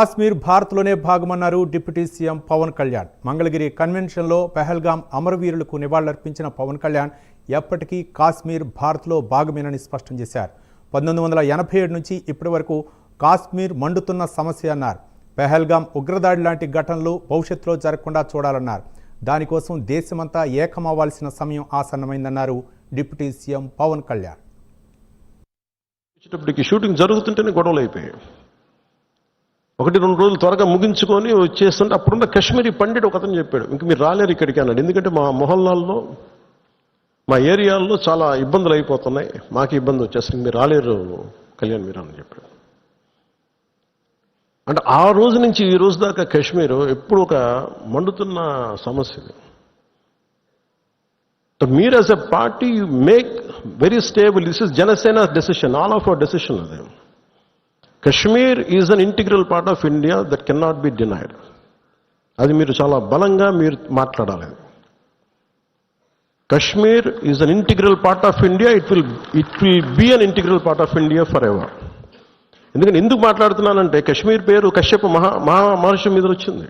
కాశ్మీర్ భారత్లోనే భాగమన్నారు deputy CM Pawan Kalyan. Mangalagiri కన్వెన్షన్లో పెహల్గాం అమరవీరులకు నివాళులర్పించిన పవన్ కళ్యాణ్ ఎప్పటికీ కాశ్మీర్ భారత్లో భాగమేనని స్పష్టం చేశారు. 1987 నుంచి ఇప్పటి వరకు కాశ్మీర్ మండుతున్న సమస్య అన్నారు. పెహల్గాం ఉగ్రదాడి లాంటి ఘటనలు భవిష్యత్తులో జరగకుండా చూడాలన్నారు. దానికోసం దేశమంతా ఏకమవ్వాల్సిన సమయం ఆసన్నమైందన్నారు deputy CM Pawan Kalyan. Shooting జరుగుతుంటేనే గొడవలు అయిపోయాయి. 1-2 రోజులు త్వరగా ముగించుకొని వచ్చేస్తుంటే అప్పుడున్న కాశ్మీరీ పండిట్ ఒక అతను చెప్పాడు, ఇంక మీరు రాలేరు ఇక్కడికి అన్నాడు. ఎందుకంటే మా మొహల్లాల్లో మా ఏరియాల్లో చాలా ఇబ్బందులు అయిపోతున్నాయి, మాకు ఇబ్బంది వచ్చేసరికి మీరు రాలేరు కళ్యాణ్ మీరు అని చెప్పాడు. అంటే ఆ రోజు నుంచి ఈ రోజు దాకా కాశ్మీర్ ఎప్పుడు ఒక మండుతున్న సమస్య. మీరు as a party you make very stable. This is Janasena decision, all of our decision. అదే Kashmir is an integral part of India that cannot be denied. అది మీరు చాలా బలంగా మీరు మాట్లాడాలి. Kashmir is an integral part of India. It will be an integral part of India forever. ఎందుకంటే ఎందుకు మాట్లాడుతున్నానంటే కశ్మీర్ పేరు కశ్యప మహర్షి మీద వచ్చింది.